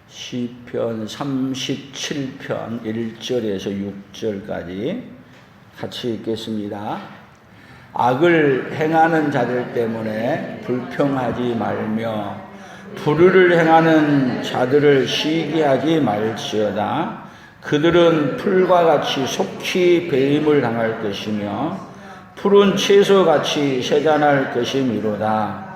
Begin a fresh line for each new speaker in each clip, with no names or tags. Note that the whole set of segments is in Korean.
시편 37편 1절에서 6절까지 같이 읽겠습니다. 악을 행하는 자들 때문에 불평하지 말며 불의를 행하는 자들을 시기하지 말지어다. 그들은 풀과 같이 속히 배임을 당할 것이며 푸른 채소같이 세잔할 것이미로다.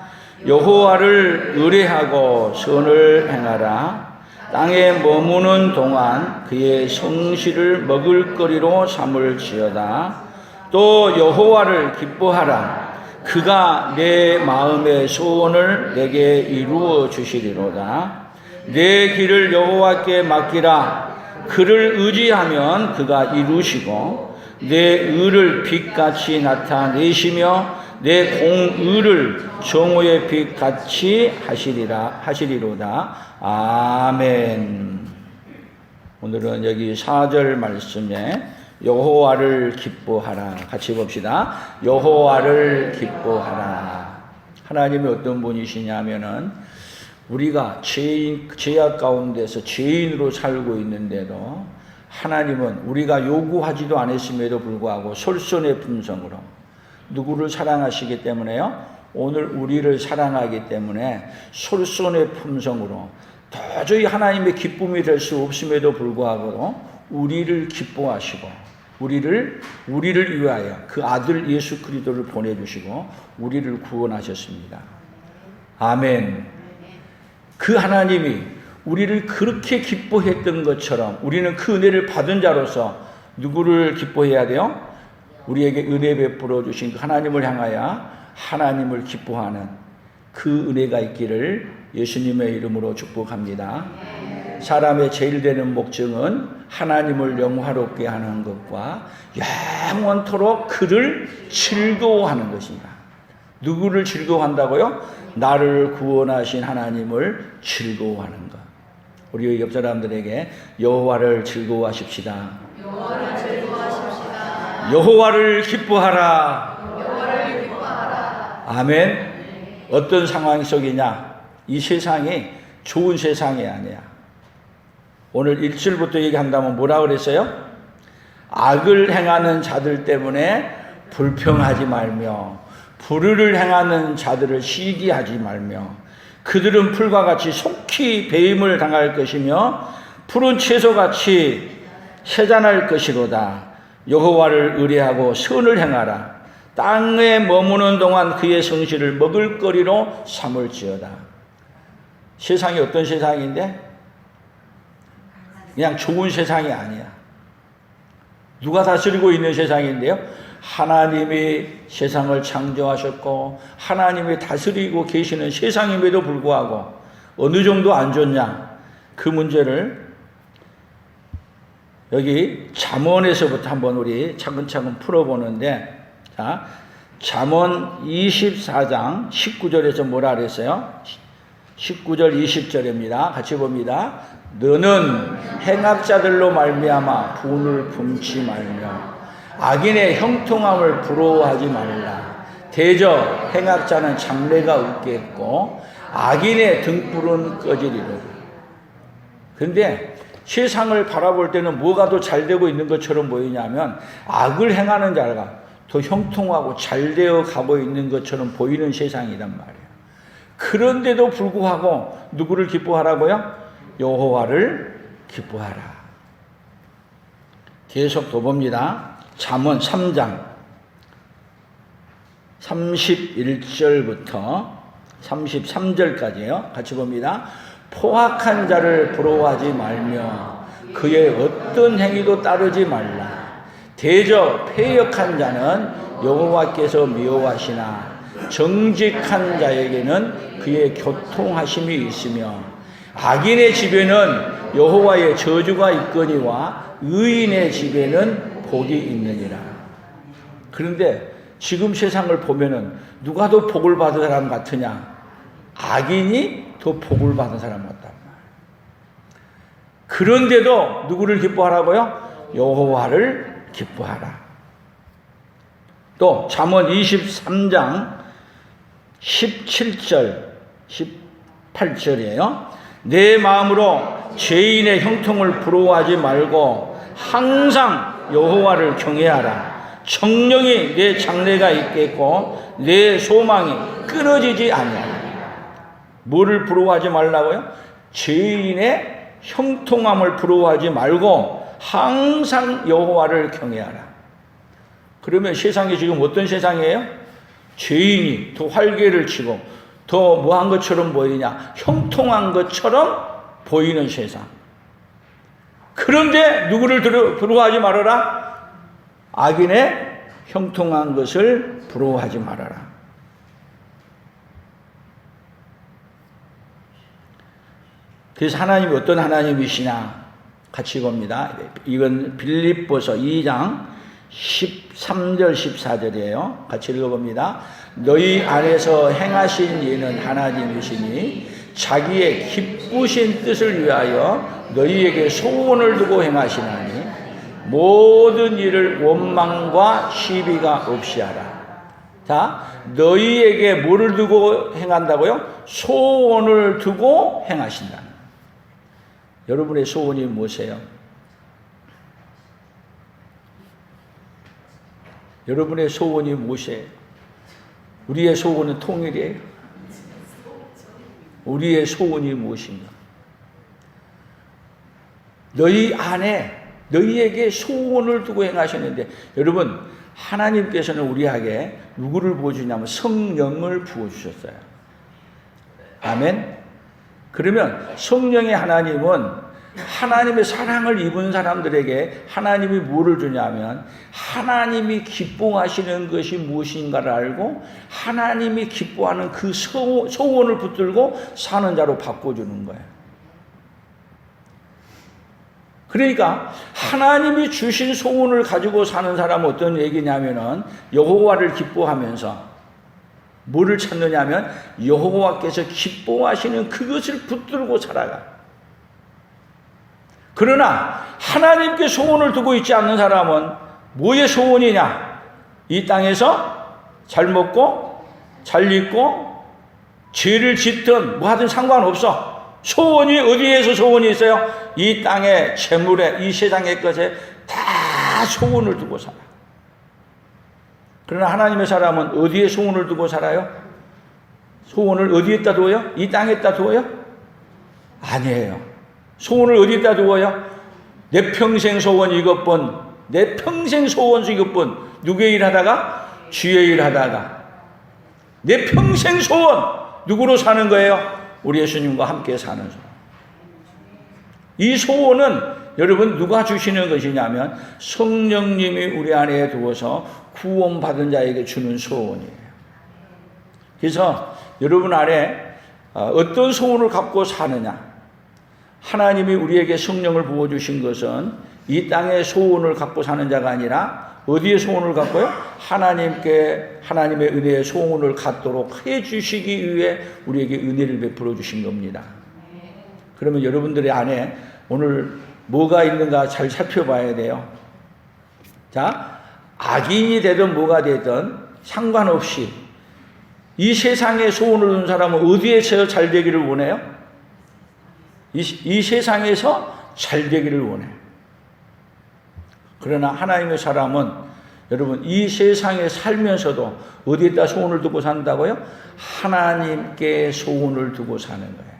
여호와를 의뢰하고 선을 행하라. 땅에 머무는 동안 그의 성실을 먹을거리로 삼을지어다. 또 여호와를 기뻐하라. 그가 내 마음의 소원을 내게 이루어 주시리로다. 내 길을 여호와께 맡기라. 그를 의지하면 그가 이루시고 내 의를 빛같이 나타내시며 내 공의를 정오의 빛같이 하시리로다. 아멘. 오늘은 여기 4절 말씀에 여호와를 기뻐하라. 같이 봅시다. 여호와를 기뻐하라. 하나님이 어떤 분이시냐면은 우리가 죄악 가운데서 죄인으로 살고 있는데도 하나님은 우리가 요구하지도 않았음에도 불구하고 솔선의 품성으로 누구를 사랑하시기 때문에요? 오늘 우리를 사랑하기 때문에 솔선의 품성으로 도저히 하나님의 기쁨이 될 수 없음에도 불구하고 우리를 기뻐하시고 우리를 위하여 그 아들 예수 그리스도를 보내주시고 우리를 구원하셨습니다. 아멘. 그 하나님이 우리를 그렇게 기뻐했던 것처럼 우리는 그 은혜를 받은 자로서 누구를 기뻐해야 돼요? 우리에게 은혜 베풀어 주신 하나님을 향하여 하나님을 기뻐하는 그 은혜가 있기를 예수님의 이름으로 축복합니다. 사람의 제일 되는 목적은 하나님을 영화롭게 하는 것과 영원토록 그를 즐거워하는 것입니다. 누구를 즐거워한다고요? 나를 구원하신 하나님을 즐거워하는 것. 우리 옆 사람들에게 여호와를 즐거워하십시다. 여호와를 즐거워하십시다. 여호와를 기뻐하라. 여호와를 기뻐하라. 아멘. 어떤 상황 속이냐? 이 세상이 좋은 세상이 아니야. 오늘 1절부터 얘기한다면 뭐라 그랬어요? 악을 행하는 자들 때문에 불평하지 말며 불의를 행하는 자들을 시기하지 말며 그들은 풀과 같이 속히 배임을 당할 것이며 푸른 채소같이 세잔할 것이로다. 여호와를 의뢰하고 선을 행하라. 땅에 머무는 동안 그의 성실을 먹을거리로 삼을지어다. 세상이 어떤 세상인데? 그냥 좋은 세상이 아니야. 누가 다스리고 있는 세상인데요? 하나님이 세상을 창조하셨고 하나님이 다스리고 계시는 세상임에도 불구하고 어느 정도 안 좋냐? 그 문제를 여기 잠언에서부터 한번 우리 차근차근 풀어보는데, 자, 잠언 24장 19절에서 뭐라 그랬어요? 19절 20절입니다. 같이 봅니다. 너는 행악자들로 말미암아 분을 품지 말며 악인의 형통함을 부러워하지 말라. 대저 행악자는 장래가 없겠고 악인의 등불은 꺼지리로다. 그런데 세상을 바라볼 때는 뭐가 더 잘 되고 있는 것처럼 보이냐면 악을 행하는 자가 더 형통하고 잘 되어 가고 있는 것처럼 보이는 세상이란 말이에요. 그런데도 불구하고 누구를 기뻐하라고요? 여호와를 기뻐하라. 계속 더 봅니다. 잠언 3장 31절부터 33절까지요. 같이 봅니다. 포악한 자를 부러워하지 말며 그의 어떤 행위도 따르지 말라. 대저 패역한 자는 여호와께서 미워하시나 정직한 자에게는 그의 교통하심이 있으며 악인의 집에는 여호와의 저주가 있거니와 의인의 집에는 복이 있느니라. 그런데 지금 세상을 보면은 누가 더 복을 받은 사람 같으냐? 악인이 더 복을 받은 사람 같단 말이에요. 그런데도 누구를 기뻐하라고요? 여호와를 기뻐하라. 또 잠언 23장 17절 18절이에요. 내 마음으로 죄인의 형통을 부러워하지 말고 항상 여호와를 경외하라. 정령이 내 장래가 있겠고 내 소망이 끊어지지 아니하라. 뭐를 부러워하지 말라고요? 죄인의 형통함을 부러워하지 말고 항상 여호와를 경외하라. 그러면 세상이 지금 어떤 세상이에요? 죄인이 더 활개를 치고 더 뭐한 것처럼 보이냐? 형통한 것처럼 보이는 세상. 그런데 누구를 부러워하지 말아라? 악인의 형통한 것을 부러워하지 말아라. 그래서 하나님이 어떤 하나님이시냐 같이 봅니다. 이건 빌립보서 2장 13절 14절이에요. 같이 읽어봅니다. 너희 안에서 행하신 이는 하나님이시니 자기의 기쁘신 뜻을 위하여 너희에게 소원을 두고 행하시나니 모든 일을 원망과 시비가 없이 하라. 자, 너희에게 뭐를 두고 행한다고요? 소원을 두고 행하신다. 여러분의 소원이 무엇이에요? 여러분의 소원이 무엇이에요? 우리의 소원은 통일이에요. 우리의 소원이 무엇인가? 너희 안에 너희에게 소원을 두고 행하셨는데, 여러분 하나님께서는 우리에게 누구를 부어주냐면 성령을 부어주셨어요. 아멘. 그러면 성령의 하나님은 하나님의 사랑을 입은 사람들에게 하나님이 뭐를 주냐면 하나님이 기뻐하시는 것이 무엇인가를 알고 하나님이 기뻐하는 그 소원을 붙들고 사는 자로 바꿔주는 거예요. 그러니까 하나님이 주신 소원을 가지고 사는 사람은 어떤 얘기냐면은 여호와를 기뻐하면서 뭐를 찾느냐면 여호와께서 기뻐하시는 그것을 붙들고 살아가. 그러나 하나님께 소원을 두고 있지 않는 사람은 뭐의 소원이냐? 이 땅에서 잘 먹고 잘 입고 죄를 짓든 뭐 하든 상관없어. 소원이 어디에서 소원이 있어요? 이 땅의 재물에, 이 세상의 것에 다 소원을 두고 살아. 그러나 하나님의 사람은 어디에 소원을 두고 살아요? 소원을 어디에다 두어요? 이 땅에다 두어요? 아니에요. 소원을 어디에다 두어요? 내 평생 소원 이것뿐, 내 평생 소원 이것뿐. 누구의 일 하다가? 주의 일 하다가. 내 평생 소원 누구로 사는 거예요? 우리 예수님과 함께 사는 소원. 이 소원은 여러분 누가 주시는 것이냐면 성령님이 우리 안에 두어서 구원받은 자에게 주는 소원이에요. 그래서 여러분 안에 어떤 소원을 갖고 사느냐? 하나님이 우리에게 성령을 부어주신 것은 이 땅의 소원을 갖고 사는 자가 아니라 어디에 소원을 갖고요? 하나님께 하나님의 은혜의 소원을 갖도록 해주시기 위해 우리에게 은혜를 베풀어 주신 겁니다. 그러면 여러분들의 안에 오늘 뭐가 있는가 잘 살펴봐야 돼요. 자, 악인이 되든 뭐가 되든 상관없이 이 세상에 소원을 둔 사람은 어디에서 잘 되기를 원해요? 이 세상에서 잘 되기를 원해요. 그러나 하나님의 사람은 여러분 이 세상에 살면서도 어디에다 소원을 두고 산다고요? 하나님께 소원을 두고 사는 거예요.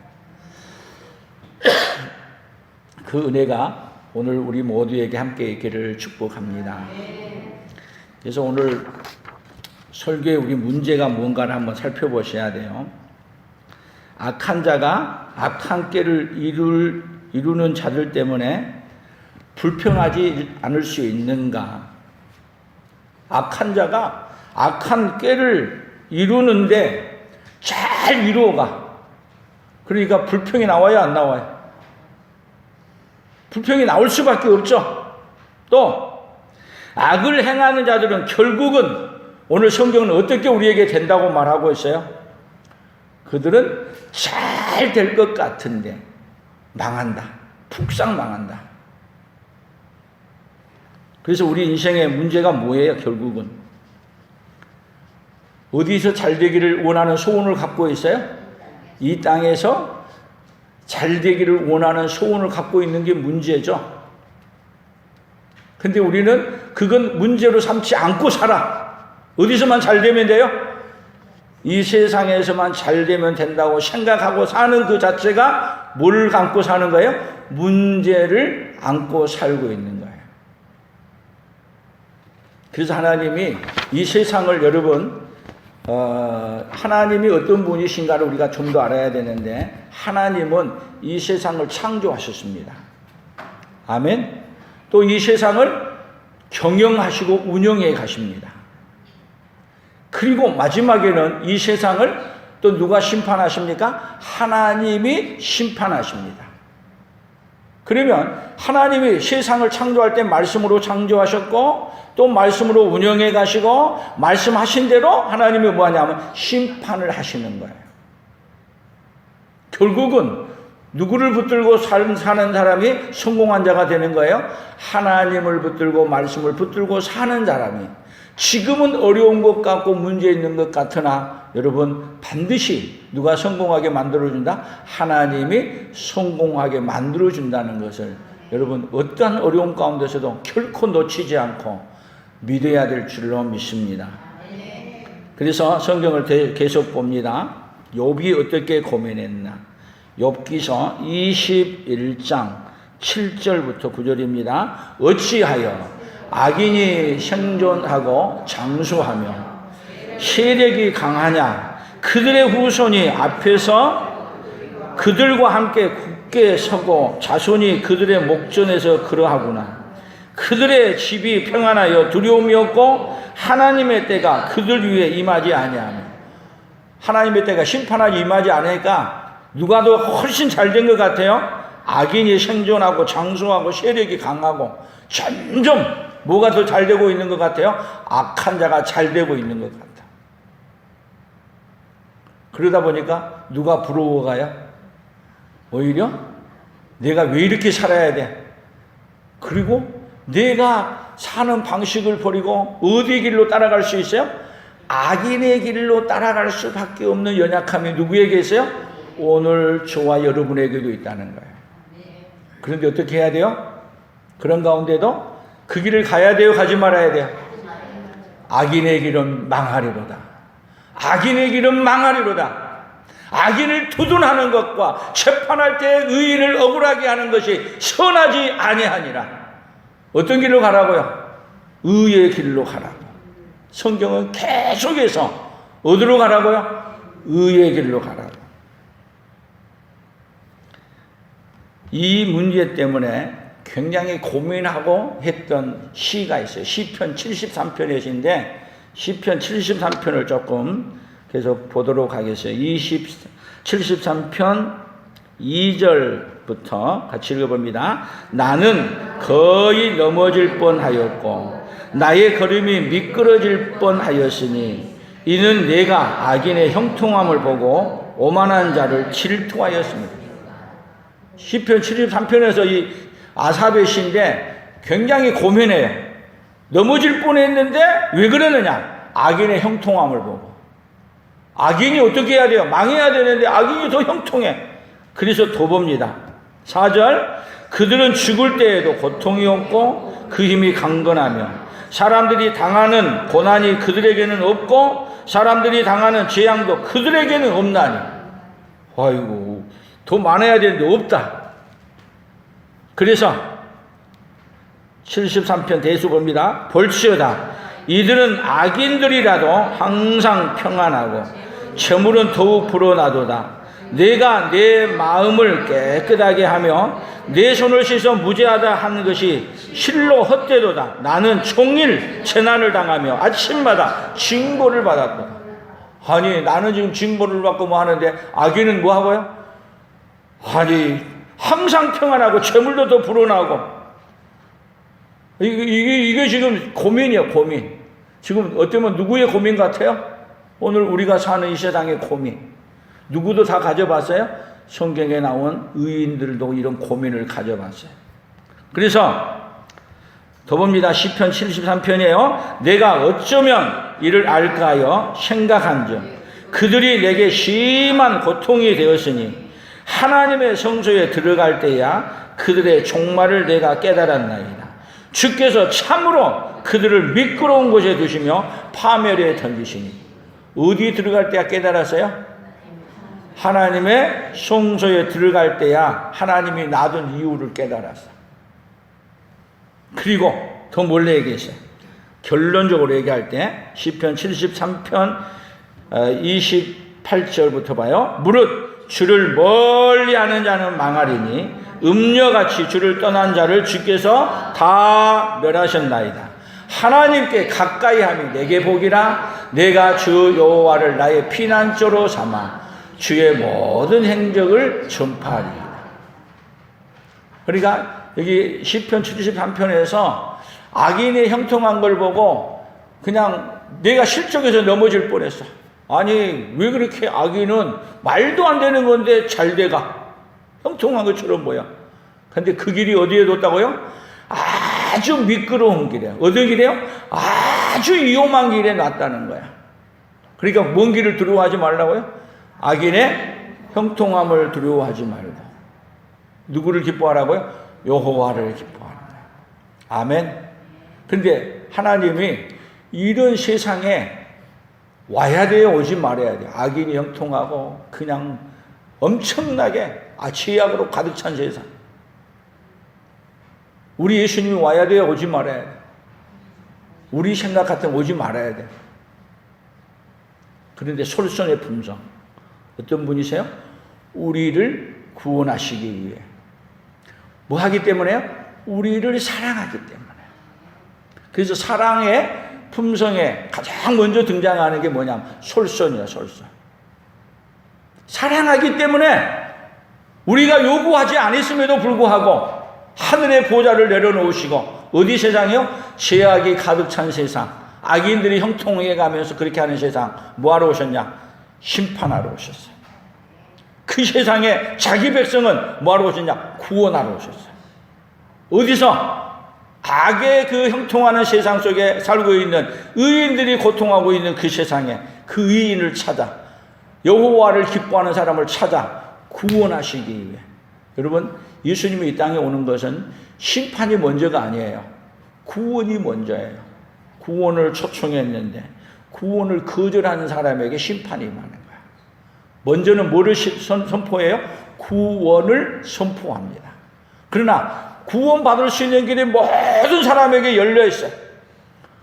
그 은혜가 오늘 우리 모두에게 함께 있기를 축복합니다. 그래서 오늘 설교의 우리 문제가 뭔가를 한번 살펴보셔야 돼요. 악한 자가 악한 꾀를 이루는 자들 때문에 불평하지 않을 수 있는가? 악한 자가 악한 꾀를 이루는데 잘 이루어가. 그러니까 불평이 나와요, 안 나와요? 불평이 나올 수밖에 없죠. 또 악을 행하는 자들은 결국은 오늘 성경은 어떻게 우리에게 된다고 말하고 있어요? 그들은 잘 될 것 같은데 망한다. 푹상 망한다. 그래서 우리 인생의 문제가 뭐예요? 결국은 어디서 잘 되기를 원하는 소원을 갖고 있어요? 이 땅에서 잘 되기를 원하는 소원을 갖고 있는 게 문제죠. 근데 우리는 그건 문제로 삼지 않고 살아. 어디서만 잘 되면 돼요? 이 세상에서만 잘 되면 된다고 생각하고 사는 그 자체가 뭘 안고 사는 거예요? 문제를 안고 살고 있는 거예요. 그래서 하나님이 이 세상을 여러분 하나님이 어떤 분이신가를 우리가 좀 더 알아야 되는데, 하나님은 이 세상을 창조하셨습니다. 아멘. 또 이 세상을 경영하시고 운영해 가십니다. 그리고 마지막에는 이 세상을 또 누가 심판하십니까? 하나님이 심판하십니다. 그러면 하나님이 세상을 창조할 때 말씀으로 창조하셨고 또 말씀으로 운영해 가시고 말씀하신 대로 하나님이 뭐하냐면 심판을 하시는 거예요. 결국은 누구를 붙들고 사는 사람이 성공한 자가 되는 거예요? 하나님을 붙들고 말씀을 붙들고 사는 사람이. 지금은 어려운 것 같고 문제 있는 것 같으나 여러분 반드시 누가 성공하게 만들어준다? 하나님이 성공하게 만들어준다는 것을 여러분 어떠한 어려움 가운데서도 결코 놓치지 않고 믿어야 될 줄로 믿습니다. 그래서 성경을 계속 봅니다. 욥이 어떻게 고민했나? 욥기서 21장 7절부터 9절입니다. 어찌하여 악인이 생존하고 장수하며 세력이 강하냐? 그들의 후손이 앞에서 그들과 함께 굳게 서고 자손이 그들의 목전에서 그러하구나. 그들의 집이 평안하여 두려움이 없고 하나님의 때가 그들 위에 임하지 아니하며. 하나님의 때가 심판하지 임하지 않으니까 누가 더 훨씬 잘된 것 같아요? 악인이 생존하고 장수하고 세력이 강하고 점점 뭐가 더 잘 되고 있는 것 같아요? 악한 자가 잘 되고 있는 것 같아요. 그러다 보니까 누가 부러워가요? 오히려 내가 왜 이렇게 살아야 돼? 그리고 내가 사는 방식을 버리고 어디 길로 따라갈 수 있어요? 악인의 길로 따라갈 수밖에 없는 연약함이 누구에게 있어요? 오늘 저와 여러분에게도 있다는 거예요. 그런데 어떻게 해야 돼요? 그런 가운데도 그 길을 가야 돼요? 가지 말아야 돼요? 악인의 길은 망하리로다. 악인의 길은 망하리로다. 악인을 두둔하는 것과 재판할 때 의인을 억울하게 하는 것이 선하지 아니하니라. 어떤 길로 가라고요? 의의 길로 가라고. 성경은 계속해서 어디로 가라고요? 의의 길로 가라고. 이 문제 때문에 굉장히 고민하고 했던 시가 있어요. 시편 73편이신데 시편 73편을 조금 계속 보도록 하겠어요. 73편 2절부터 같이 읽어봅니다. 나는 거의 넘어질 뻔하였고 나의 걸음이 미끄러질 뻔하였으니 이는 내가 악인의 형통함을 보고 오만한 자를 질투하였습니다. 시편 73편에서 이 아삽의 시인데 굉장히 고민해요. 넘어질 뻔했는데 왜 그러느냐? 악인의 형통함을 보고. 악인이 어떻게 해야 돼요? 망해야 되는데 악인이 더 형통해. 그래서 더 봅니다. 4절 그들은 죽을 때에도 고통이 없고 그 힘이 강건하며 사람들이 당하는 고난이 그들에게는 없고 사람들이 당하는 재앙도 그들에게는 없나니. 아이고 더 많아야 되는데 없다. 그래서 73편 대수 봅니다. 볼지어다 이들은 악인들이라도 항상 평안하고 재물은 더욱 불어나도다. 내가 내 마음을 깨끗하게 하며 내 손을 씻어 무죄하다 하는 것이 실로 헛되도다. 나는 종일 재난을 당하며 아침마다 징벌을 받았다. 아니 나는 지금 징벌을 받고 뭐 하는데 악인은 뭐 하고요? 아니 항상 평안하고 재물도 더 불어나고. 이게 지금 고민이야, 고민. 지금 어쩌면 누구의 고민 같아요? 오늘 우리가 사는 이 세상의 고민. 누구도 다 가져봤어요? 성경에 나온 의인들도 이런 고민을 가져봤어요. 그래서 더 봅니다. 시편 73편이에요. 내가 어쩌면 이를 알까 하여 생각한 즉 그들이 내게 심한 고통이 되었으니 하나님의 성소에 들어갈 때야 그들의 종말을 내가 깨달았나이다. 주께서 참으로 그들을 미끄러운 곳에 두시며 파멸에 던지시니. 어디 들어갈 때야 깨달았어요? 하나님의 성소에 들어갈 때야 하나님이 놔둔 이유를 깨달았어. 그리고 더 몰래 얘기했어요. 결론적으로 얘기할 때 시편 73편 28절부터 봐요. 무릇 주를 멀리하는 자는 망하리니 음녀같이 주를 떠난 자를 주께서 다 멸하셨나이다. 하나님께 가까이함이 내게 복이라. 내가 주 여호와를 나의 피난처로 삼아 주의 모든 행적을 전파하리이다. 그러니까 여기 시편 73편에서 악인이 형통한 걸 보고 그냥 내가 실족해서 넘어질 뻔했어. 아니 왜 그렇게 악인은 말도 안 되는 건데 잘 돼가? 형통한 것처럼 보여. 근데 그 길이 어디에 뒀다고요? 아주 미끄러운 길이에요. 어떤 길이에요? 아주 위험한 길에 놨다는 거야. 그러니까 먼 길을 두려워하지 말라고요? 악인의 형통함을 두려워하지 말고 누구를 기뻐하라고요? 여호와를 기뻐하는 거야. 아멘. 근데 하나님이 이런 세상에 와야 돼요? 오지 말아야 돼요? 악인이 형통하고 그냥 엄청나게 죄악으로 가득 찬 세상. 우리 예수님이 와야 돼요? 오지 말아야 돼요? 우리 생각 같으면 오지 말아야 돼요. 그런데 솔선의 품성. 어떤 분이세요? 우리를 구원하시기 위해. 뭐 하기 때문에요? 우리를 사랑하기 때문에. 그래서 사랑의 품성에 가장 먼저 등장하는 게 뭐냐면 솔선이야, 솔선. 사랑하기 때문에 우리가 요구하지 않았음에도 불구하고 하늘의 보좌를 내려놓으시고, 어디 세상이요? 죄악이 가득 찬 세상, 악인들이 형통해 가면서 그렇게 하는 세상, 뭐하러 오셨냐? 심판하러 오셨어요. 그 세상에 자기 백성은 뭐하러 오셨냐? 구원하러 오셨어요. 어디서? 악의 그 형통하는 세상 속에 살고 있는 의인들이 고통하고 있는 그 세상에 그 의인을 찾아, 여호와를 기뻐하는 사람을 찾아 구원하시기 위해. 여러분, 예수님이 이 땅에 오는 것은 심판이 먼저가 아니에요. 구원이 먼저예요. 구원을 초청했는데 구원을 거절하는 사람에게 심판이 임하는 거야. 먼저는 뭐를 선포해요? 구원을 선포합니다. 그러나 구원받을 수 있는 길이 모든 사람에게 열려 있어요.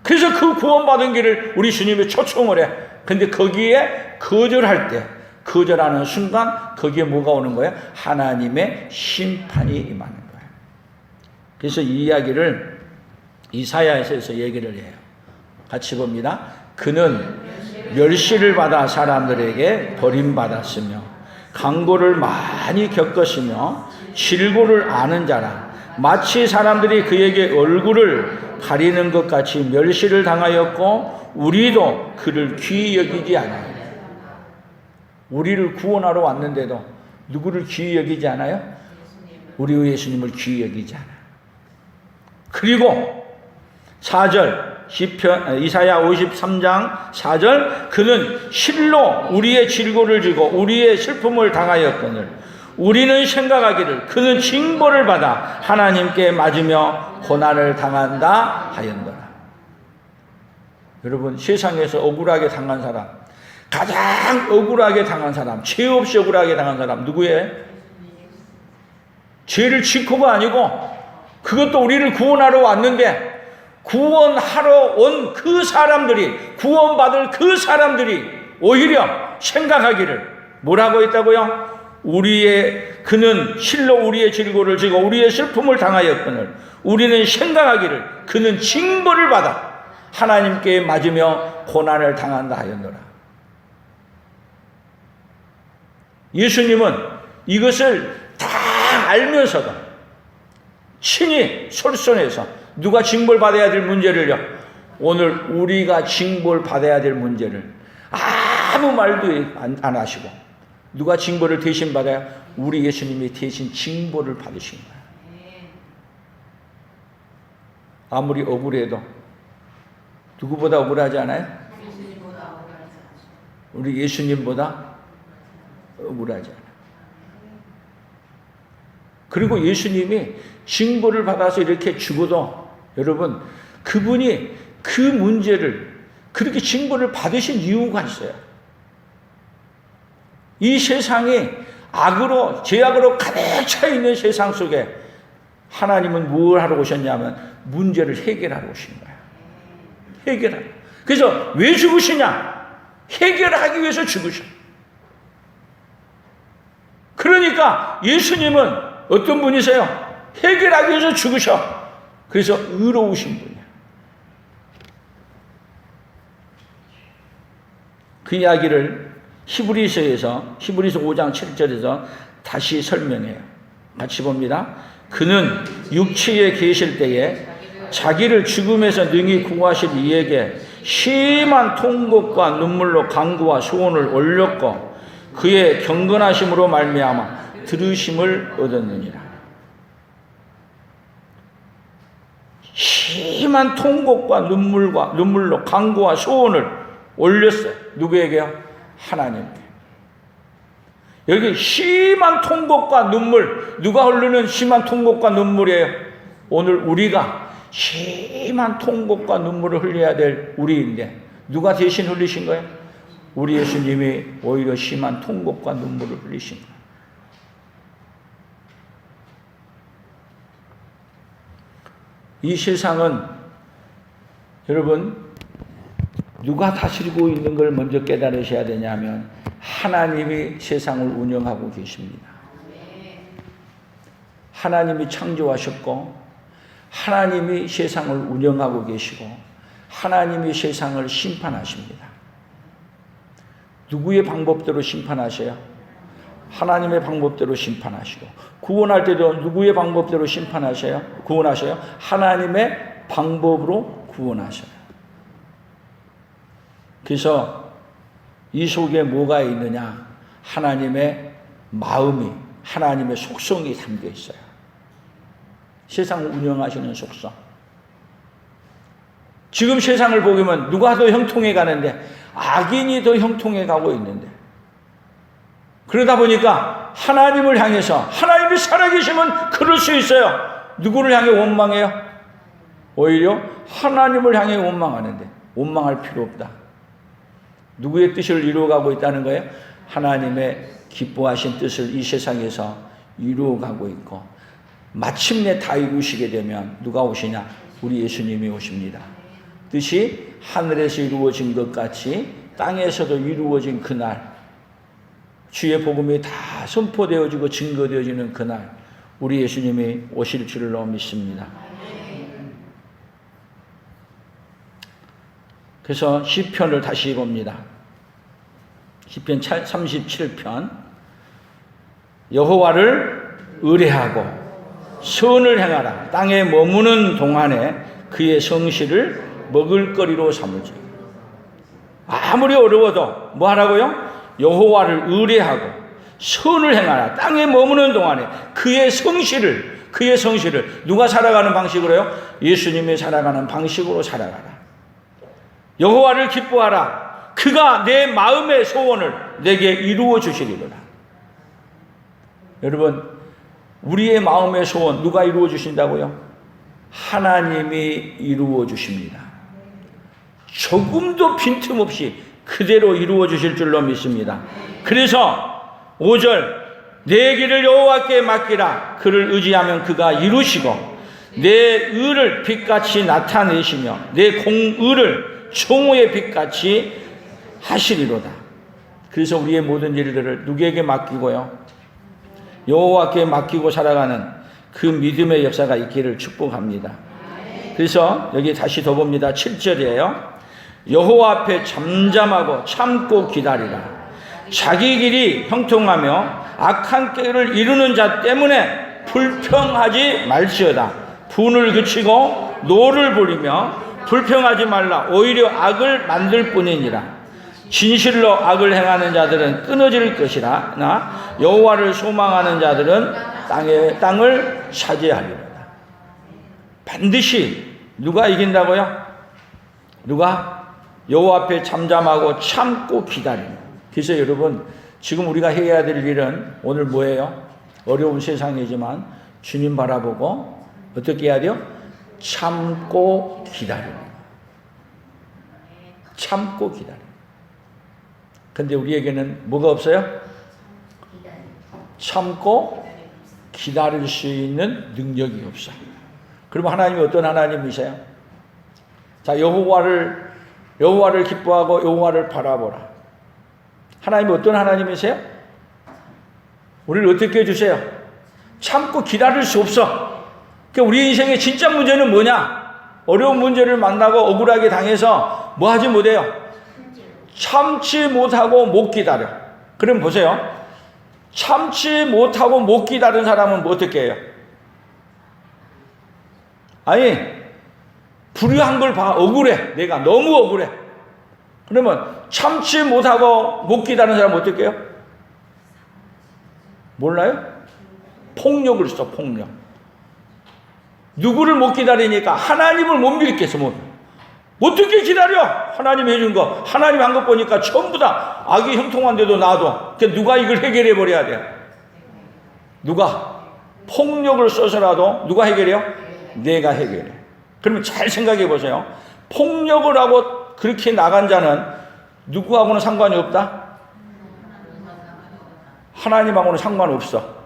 그래서 그 구원받은 길을 우리 주님이 초청을 해. 근데 거기에 거절할 때, 거절하는 순간 거기에 뭐가 오는 거예요? 하나님의 심판이 임하는 거예요. 그래서 이 이야기를 이사야에서 얘기를 해요. 같이 봅니다. 그는 멸시를 받아 사람들에게 버림받았으며 강고를 많이 겪었으며 질고를 아는 자라. 마치 사람들이 그에게 얼굴을 가리는 것 같이 멸시를 당하였고 우리도 그를 귀히 여기지 않아요. 우리를 구원하러 왔는데도 누구를 귀히 여기지 않아요? 우리 예수님을 귀히 여기지 않아요. 그리고 4절 이사야 53장 4절 그는 실로 우리의 질고를 지고 우리의 슬픔을 당하였거늘 우리는 생각하기를 그는 징벌을 받아 하나님께 맞으며 고난을 당한다 하였노라. 여러분, 세상에서 억울하게 당한 사람, 가장 억울하게 당한 사람, 죄 없이 억울하게 당한 사람 누구예요? 죄를 짓고가 아니고 그것도 우리를 구원하러 왔는데 구원하러 온 그 사람들이, 구원받을 그 사람들이 오히려 생각하기를 뭐라고 했다고요? 그는 실로 우리의 질고를 지고 우리의 슬픔을 당하였거늘 우리는 생각하기를 그는 징벌을 받아 하나님께 맞으며 고난을 당한다 하였노라. 예수님은 이것을 다 알면서도 친히 솔선해서 누가 징벌 받아야 될 문제를요, 오늘 우리가 징벌 받아야 될 문제를 아무 말도 안 하시고 누가 징벌을 대신 받아야? 우리 예수님이 대신 징벌을 받으신 거예요. 아무리 억울해도 누구보다 억울하지 않아요? 우리 예수님보다 억울하지 않아요. 그리고 예수님이 징벌을 받아서 이렇게 죽어도 여러분 그분이 그 문제를 그렇게 징벌을 받으신 이유가 있어요. 이 세상이 악으로 죄악으로 가득 차 있는 세상 속에 하나님은 뭘 하러 오셨냐면 문제를 해결하러 오신 거예요. 해결하러. 그래서 왜 죽으시냐? 해결하기 위해서 죽으셔. 그러니까 예수님은 어떤 분이세요? 해결하기 위해서 죽으셔. 그래서 의로우신 분이에요. 그 이야기를 히브리서 5장 7절에서 다시 설명해요. 같이 봅니다. 그는 육체에 계실 때에 자기를 죽음에서 능히 구하실 이에게 심한 통곡과 눈물로 간구와 소원을 올렸고 그의 경건하심으로 말미암아 들으심을 얻었느니라. 심한 통곡과 눈물로 간구와 소원을 올렸어요. 누구에게요? 하나님께. 여기 심한 통곡과 눈물, 누가 흐르는 심한 통곡과 눈물이에요? 오늘 우리가 심한 통곡과 눈물을 흘려야 될 우리인데 누가 대신 흘리신 거예요? 우리 예수님이 오히려 심한 통곡과 눈물을 흘리신 거예요. 이 세상은 여러분 누가 다스리고 있는 걸 먼저 깨달으셔야 되냐면 하나님이 세상을 운영하고 계십니다. 하나님이 창조하셨고 하나님이 세상을 운영하고 계시고 하나님이 세상을 심판하십니다. 누구의 방법대로 심판하셔요? 하나님의 방법대로 심판하시고 구원할 때도 누구의 방법대로 심판하셔요? 구원하셔요? 하나님의 방법으로 구원하셔요. 그래서 이 속에 뭐가 있느냐? 하나님의 마음이, 하나님의 속성이 담겨 있어요. 세상을 운영하시는 속성. 지금 세상을 보면 누가 더 형통해 가는데 악인이 더 형통해 가고 있는데 그러다 보니까 하나님을 향해서 하나님이 살아계시면 그럴 수 있어요. 누구를 향해 원망해요? 오히려 하나님을 향해 원망하는데 원망할 필요 없다. 누구의 뜻을 이루어가고 있다는 거예요? 하나님의 기뻐하신 뜻을 이 세상에서 이루어가고 있고 마침내 다 이루시게 되면 누가 오시냐? 우리 예수님이 오십니다. 뜻이 하늘에서 이루어진 것 같이 땅에서도 이루어진 그날 주의 복음이 다 선포되어지고 증거되어지는 그날 우리 예수님이 오실 줄로 믿습니다. 그래서 시편을 다시 봅니다. 시편 37편 여호와를 의뢰하고 선을 행하라. 땅에 머무는 동안에 그의 성실을 먹을거리로 삼을지. 아무리 어려워도 뭐 하라고요? 여호와를 의뢰하고 선을 행하라. 땅에 머무는 동안에 그의 성실을 누가 살아가는 방식으로요? 예수님이 살아가는 방식으로 살아가라. 여호와를 기뻐하라. 그가 내 마음의 소원을 내게 이루어 주시리로다. 여러분, 우리의 마음의 소원 누가 이루어 주신다고요? 하나님이 이루어 주십니다. 조금도 빈틈없이 그대로 이루어 주실 줄로 믿습니다. 그래서 5절 내 길을 여호와께 맡기라. 그를 의지하면 그가 이루시고 내 의를 빛같이 나타내시며 내 공의를 총호의 빛같이 하시리로다. 그래서 우리의 모든 일들을 누구에게 맡기고요? 여호와께 맡기고 살아가는 그 믿음의 역사가 있기를 축복합니다. 그래서 여기 다시 더 봅니다. 7절이에요. 여호와 앞에 잠잠하고 참고 기다리라. 자기 길이 형통하며 악한 꾀를 이루는 자 때문에 불평하지 말지어다. 분을 그치고 노를 부리며 불평하지 말라. 오히려 악을 만들 뿐이니라. 진실로 악을 행하는 자들은 끊어질 것이라. 나 여호와를 소망하는 자들은 땅을 차지하리로다. 반드시 누가 이긴다고요? 누가? 여호와 앞에 잠잠하고 참고 기다리는. 그래서 여러분 지금 우리가 해야 될 일은 오늘 뭐예요? 어려운 세상이지만 주님 바라보고 어떻게 해야 돼요? 참고 기다리는 거예요. 참고 기다리는 거예요. 근데 우리에게는 뭐가 없어요? 참고 기다릴 수 있는 능력이 없어요. 그러면 하나님이 어떤 하나님이세요? 자, 여호와를 기뻐하고 여호와를 바라보라. 하나님이 어떤 하나님이세요? 우리를 어떻게 해주세요? 참고 기다릴 수 없어. 그러니까 우리 인생의 진짜 문제는 뭐냐? 어려운 문제를 만나고 억울하게 당해서 뭐 하지 못해요? 참지 못하고 못 기다려. 그럼 보세요. 참지 못하고 못 기다린 사람은 뭐 어떻게 해요? 아니, 불효한 걸 봐. 억울해. 내가 너무 억울해. 그러면 참지 못하고 못 기다리는 사람은 어떻게 해요? 몰라요? 폭력을 써, 폭력. 누구를 못 기다리니까 하나님을 못 믿겠어. 어떻게 기다려? 하나님이 해준 거, 하나님 한 것 보니까 전부 다 악이 형통한데도 나도. 그러니까 누가 이걸 해결해 버려야 돼요? 누가? 폭력을 써서라도 누가 해결해요? 내가 해결해. 그러면 잘 생각해 보세요. 폭력을 하고 그렇게 나간 자는 누구하고는 상관이 없다? 하나님하고는 상관없어.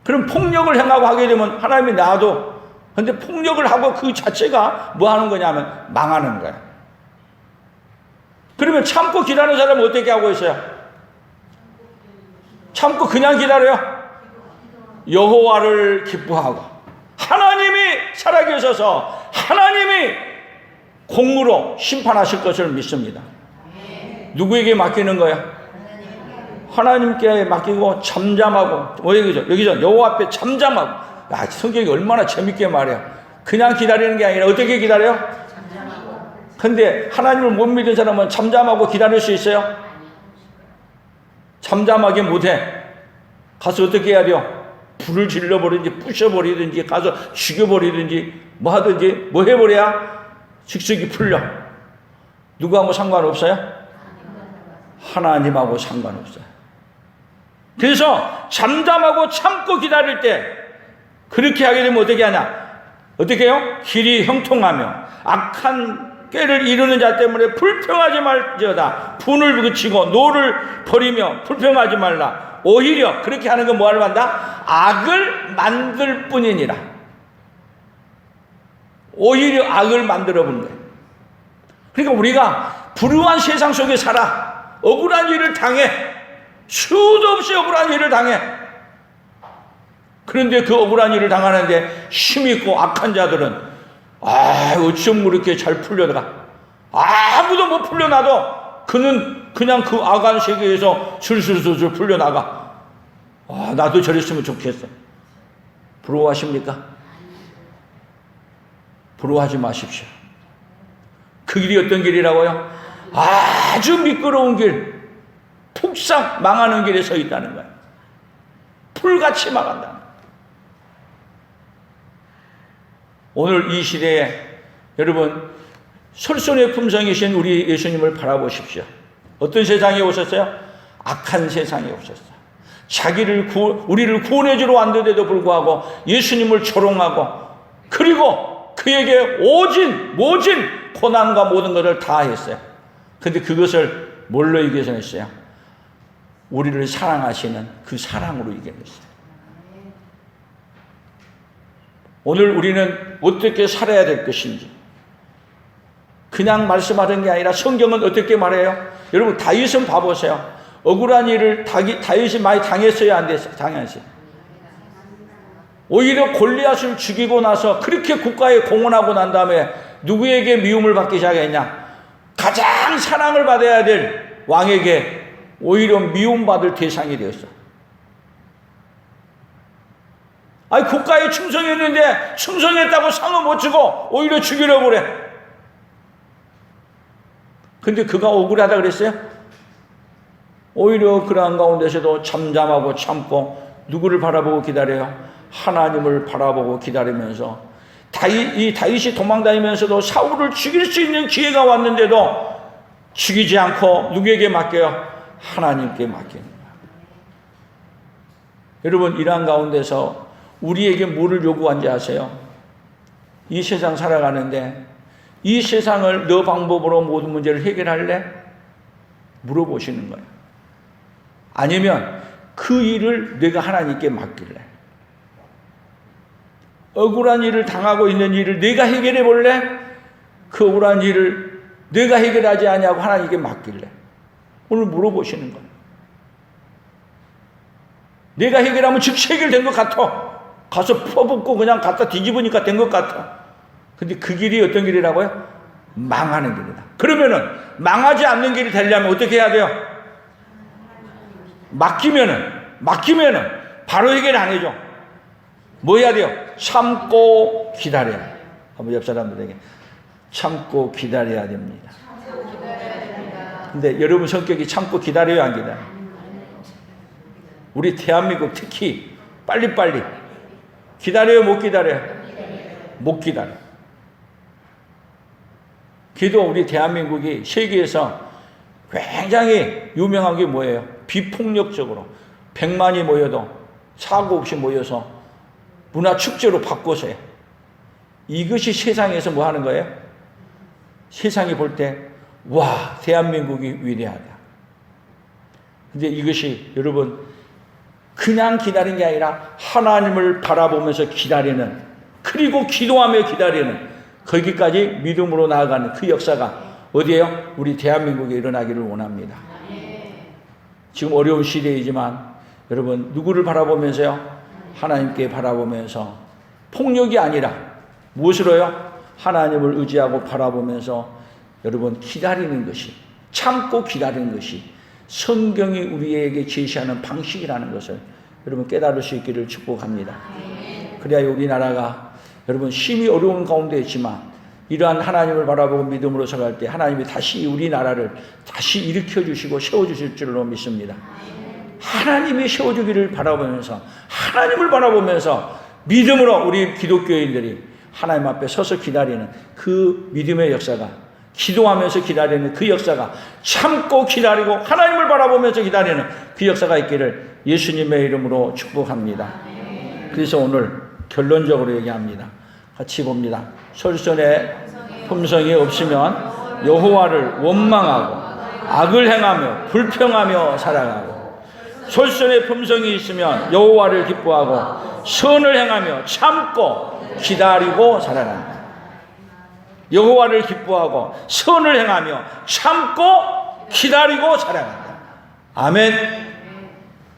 그럼 폭력을 행하고 하게 되면 하나님이 나도. 근데 폭력을 하고 그 자체가 뭐 하는 거냐면 망하는 거야. 그러면 참고 기다리는 사람은 어떻게 하고 있어요? 참고 그냥 기다려요? 여호와를 기뻐하고 하나님이 살아계셔서 하나님이 공무로 심판하실 것을 믿습니다. 누구에게 맡기는 거야? 하나님께 맡기고 잠잠하고. 여기서 여호와 앞에 잠잠하고. 야, 성경이 얼마나 재밌게 말해요. 그냥 기다리는 게 아니라 어떻게 기다려요? 근데 하나님을 못 믿은 사람은 잠잠하고 기다릴 수 있어요? 잠잠하게 못해. 가서 어떻게 해야 돼요? 불을 질러버리든지 부셔버리든지 가서 죽여버리든지 뭐 하든지 뭐 해버려야 직속이 풀려. 누구하고 상관없어요? 하나님하고 상관없어요. 그래서 잠잠하고 참고 기다릴 때 그렇게 하게 되면 어떻게 하냐? 어떻게 해요? 길이 형통하며 악한 꾀를 이루는 자 때문에 불평하지 말지어다. 분을 그치고 노를 버리며 불평하지 말라. 오히려 그렇게 하는 건 뭐하러 한다? 악을 만들 뿐이니라. 오히려 악을 만들어 본 거예요. 그러니까 우리가 불우한 세상 속에 살아. 억울한 일을 당해. 수도 없이 억울한 일을 당해. 그런데 그 억울한 일을 당하는데 힘있고 악한 자들은 어쩜 그렇게 잘 풀려나가? 아무도 못 풀려나도 그는 그냥 그 악한 세계에서 술술술술 풀려나가. 나도 저랬으면 좋겠어. 부러워하십니까? 부러워하지 마십시오. 그 길이 어떤 길이라고요? 아주 미끄러운 길, 푹싹 망하는 길에 서 있다는 거예요. 풀같이 망한다. 오늘 이 시대에 여러분 솔선의 품성이신 우리 예수님을 바라보십시오. 어떤 세상에 오셨어요? 악한 세상에 오셨어요. 우리를 구원해주러 왔는데도 불구하고 예수님을 조롱하고 그리고 그에게 모진 고난과 모든 것을 다 했어요. 그런데 그것을 뭘로 이겨냈어요? 우리를 사랑하시는 그 사랑으로 이겨냈어요. 오늘 우리는 어떻게 살아야 될 것인지 그냥 말씀하는 게 아니라 성경은 어떻게 말해요? 여러분 다윗은 봐보세요. 억울한 일을 다윗이 많이 당했어요? 안 됐어요? 당했어요. 오히려 골리앗을 죽이고 나서 그렇게 국가에 공헌하고 난 다음에 누구에게 미움을 받기 시작했냐? 가장 사랑을 받아야 될 왕에게 오히려 미움받을 대상이 되었어. 국가에 충성했는데 충성했다고 상을 못 주고 오히려 죽이려고 그래. 근데 그가 억울하다 그랬어요? 오히려 그러한 가운데서도 잠잠하고 참고 누구를 바라보고 기다려요? 하나님을 바라보고 기다리면서 이 다윗이 도망다니면서도 사울을 죽일 수 있는 기회가 왔는데도 죽이지 않고 누구에게 맡겨요? 하나님께 맡기는 거예요. 여러분, 이러한 가운데서 우리에게 뭐를 요구한지 아세요? 이 세상 살아가는데 이 세상을 너 방법으로 모든 문제를 해결할래? 물어보시는 거예요. 아니면 그 일을 내가 하나님께 맡길래? 억울한 일을 당하고 있는 일을 내가 해결해 볼래? 그 억울한 일을 내가 해결하지 않냐고 하나님께 맡길래? 오늘 물어보시는 거예요. 내가 해결하면 즉시 해결된 것 같아. 가서 퍼붓고 그냥 갖다 뒤집으니까 된 것 같아. 근데 그 길이 어떤 길이라고요? 망하는 길이다. 그러면은 망하지 않는 길이 되려면 어떻게 해야 돼요? 맡기면은 바로 해결 안 해줘. 뭐 해야 돼요? 참고 기다려야. 한번 옆 사람들에게 참고 기다려야 됩니다. 근데 여러분 성격이 참고 기다려야 안 기다려? 우리 대한민국 특히 빨리빨리 기다려요, 못 기다려요? 못 기다려. 그래도 우리 대한민국이 세계에서 굉장히 유명한 게 뭐예요? 비폭력적으로 100만이 모여도 사고 없이 모여서 문화축제로 바꿔서 해요. 이것이 세상에서 뭐 하는 거예요? 세상이 볼 때, 와, 대한민국이 위대하다. 근데 이것이 여러분, 그냥 기다리는 게 아니라 하나님을 바라보면서 기다리는, 그리고 기도하며 기다리는, 거기까지 믿음으로 나아가는 그 역사가 어디에요? 우리 대한민국에 일어나기를 원합니다. 지금 어려운 시대이지만 여러분, 누구를 바라보면서요? 하나님께 바라보면서, 폭력이 아니라 무엇으로요? 하나님을 의지하고 바라보면서 여러분 기다리는 것이, 참고 기다리는 것이 성경이 우리에게 제시하는 방식이라는 것을 여러분 깨달을 수 있기를 축복합니다. 그래야 우리나라가 여러분 심히 어려운 가운데 있지만 이러한 하나님을 바라보고 믿음으로 살아갈 때 하나님이 다시 우리나라를 다시 일으켜 주시고 세워 주실 줄로 믿습니다. 하나님이 세워 주기를 바라보면서, 하나님을 바라보면서 믿음으로 우리 기독교인들이 하나님 앞에 서서 기다리는 그 믿음의 역사가, 기도하면서 기다리는 그 역사가, 참고 기다리고 하나님을 바라보면서 기다리는 그 역사가 있기를 예수님의 이름으로 축복합니다. 그래서 오늘 결론적으로 얘기합니다. 같이 봅니다. 솔선의 품성이 없으면 여호와를 원망하고 악을 행하며 불평하며 살아가고, 솔선의 품성이 있으면 여호와를 기뻐하고 선을 행하며 참고 기다리고 살아간다. 여호와를 기뻐하고 선을 행하며 참고 기다리고 살아간다. 아멘.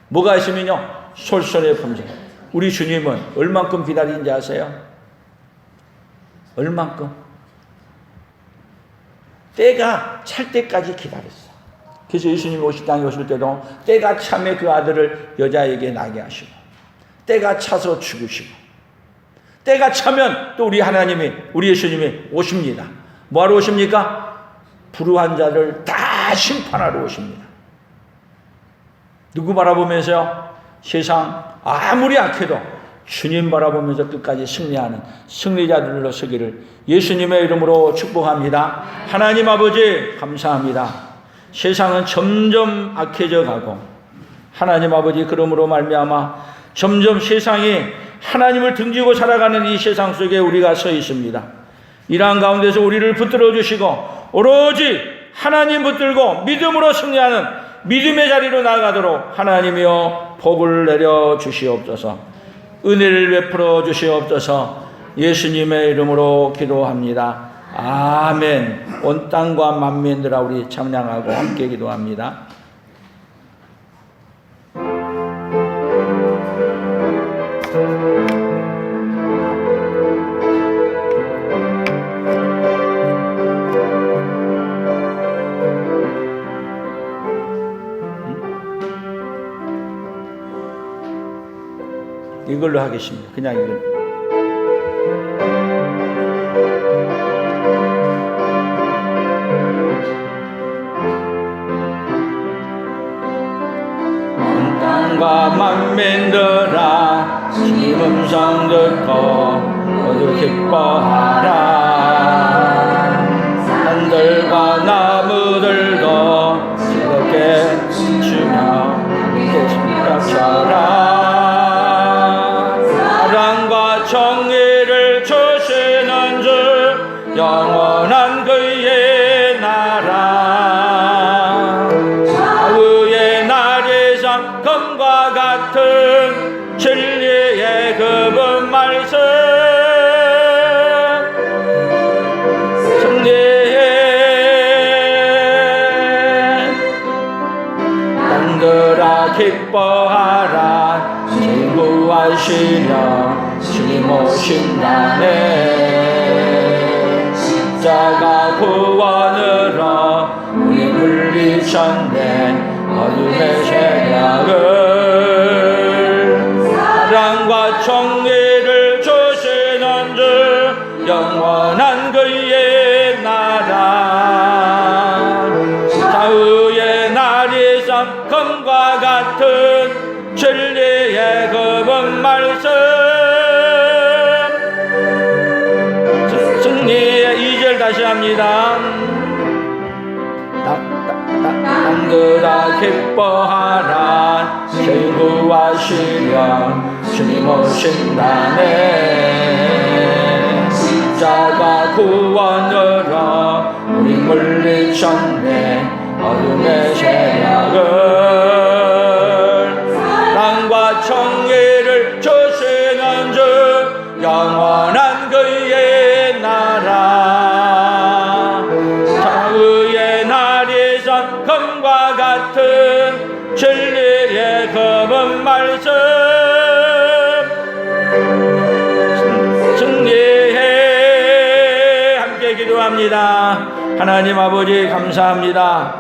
뭐가 있으면요? 솔선의 품성. 우리 주님은 얼만큼 기다리는지 아세요? 얼만큼? 때가 찰 때까지 기다렸어. 그래서 예수님이 오실 땅에 오실 때도 때가 참에 그 아들을 여자에게 낳게 하시고, 때가 차서 죽으시고, 때가 차면 또 우리 하나님이, 우리 예수님이 오십니다. 뭐하러 오십니까? 불의한 자를 다 심판하러 오십니다. 누구 바라보면서요? 세상 아무리 악해도 주님 바라보면서 끝까지 승리하는 승리자들로 서기를 예수님의 이름으로 축복합니다. 하나님 아버지 감사합니다. 세상은 점점 악해져 가고, 하나님 아버지 그러므로 말미암아 점점 세상이 하나님을 등지고 살아가는 이 세상 속에 우리가 서 있습니다. 이러한 가운데서 우리를 붙들어 주시고 오로지 하나님 붙들고 믿음으로 승리하는 믿음의 자리로 나아가도록 하나님이여 복을 내려 주시옵소서. 은혜를 베풀어 주시옵소서. 예수님의 이름으로 기도합니다. 아멘. 온 땅과 만민들아 우리 찬양하고 함께 기도합니다. 이걸로 하겠습니다. 그냥 이걸로. 온 땅과 만민들아 주님 음성 듣고 모두 기뻐하라. 산들과 나무들도 즐겁게 춤추며 함께 춤춰라. 영원한 그의 나라. 그의 날에서 검과 같은 진리의 그분 말씀 땅들아 기뻐하라 진구하시며 주님 오신다네. 십자가 구원으로 우리 물리쳤네. 어둠의 세력을 사랑과 정의를 주시는 주 영원한 그의 나라. 사후의 날에서 검과 같은 진리의 그분 말씀 승리의 2절 다시 합니다. 땅들아 기뻐하라 진구하시며 주님 오신다네. 십자가 구원으로 우리 물리쳤네. 어둠의 세력을 사랑과 정의를 주시는 주 영원한 그의 나라. 사후의 날에선 검과 같은 진리의 그분 말씀 승리해. 함께 기도합니다. 하나님 아버지 감사합니다.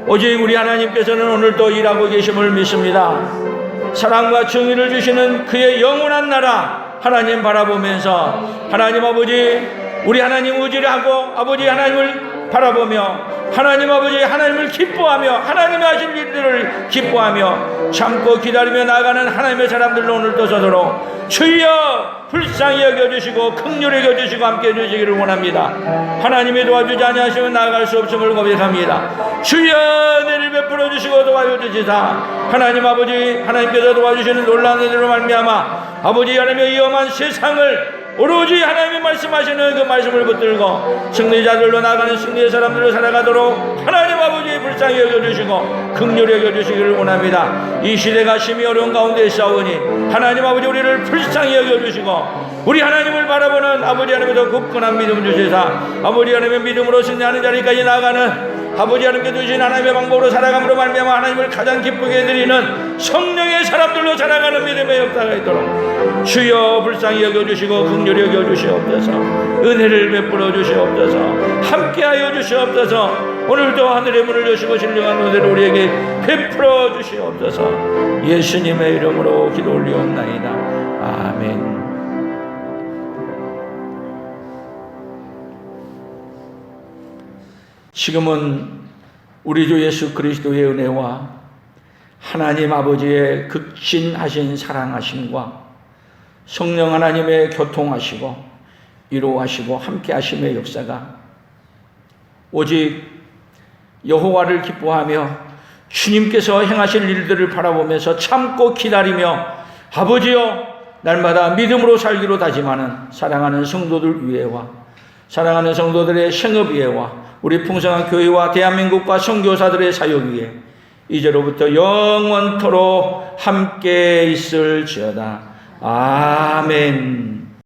오직 우리 하나님께서는 오늘도 일하고 계심을 믿습니다. 사랑과 정의를 주시는 그의 영원한 나라 하나님 바라보면서 하나님 아버지 우리 하나님 의지하고 아버지 하나님을 바라보며 하나님 아버지 하나님을 기뻐하며 하나님의 하실 일들을 기뻐하며 참고 기다리며 나아가는 하나님의 사람들로 오늘도 서도록 주여 불쌍히 여겨주시고 긍휼히 여겨주시고 함께해 주시기를 원합니다. 하나님이 도와주지 아니하시면 나아갈 수 없음을 고백합니다. 주여 은혜를 베풀어 주시고 도와주시사 하나님 아버지 하나님께서 도와주시는 놀라운 은혜로 말미암아 아버지 하나님의 위험한 세상을 오로지 하나님이 말씀하시는 그 말씀을 붙들고 승리자들로 나가는 승리의 사람들로 살아가도록 하나님 아버지 불쌍히 여겨주시고 긍휼히 여겨주시기를 원합니다. 이 시대가 심히 어려운 가운데 있사오니 하나님 아버지 우리를 불쌍히 여겨주시고 우리 하나님을 바라보는 아버지 하나님의 굳건한 믿음 주시사 아버지 하나님의 믿음으로 승리하는 자리까지 나아가는 아버지 하나님께 주신 하나님의 방법으로 살아감으로 말미암아 하나님을 가장 기쁘게 드리는 성령의 사람들로 살아가는 믿음의 역사가 있도록 주여 불쌍히 여겨주시고 긍휼히 여겨주시옵소서. 은혜를 베풀어 주시옵소서. 함께하여 주시옵소서. 오늘도 하늘의 문을 여시고 신령한 은혜를 우리에게 베풀어 주시옵소서. 예수님의 이름으로 기도 올리옵나이다. 아멘. 지금은 우리 주 예수 그리스도의 은혜와 하나님 아버지의 극진하신 사랑하심과 성령 하나님의 교통하시고 이루하시고 함께하심의 역사가 오직 여호와를 기뻐하며 주님께서 행하실 일들을 바라보면서 참고 기다리며 아버지여 날마다 믿음으로 살기로 다짐하는 사랑하는 성도들 위에와 사랑하는 성도들의 생업 위에와 우리 풍성한 교회와 대한민국과 선교사들의 사역 위에 이제로부터 영원토록 함께 있을지어다. 아멘.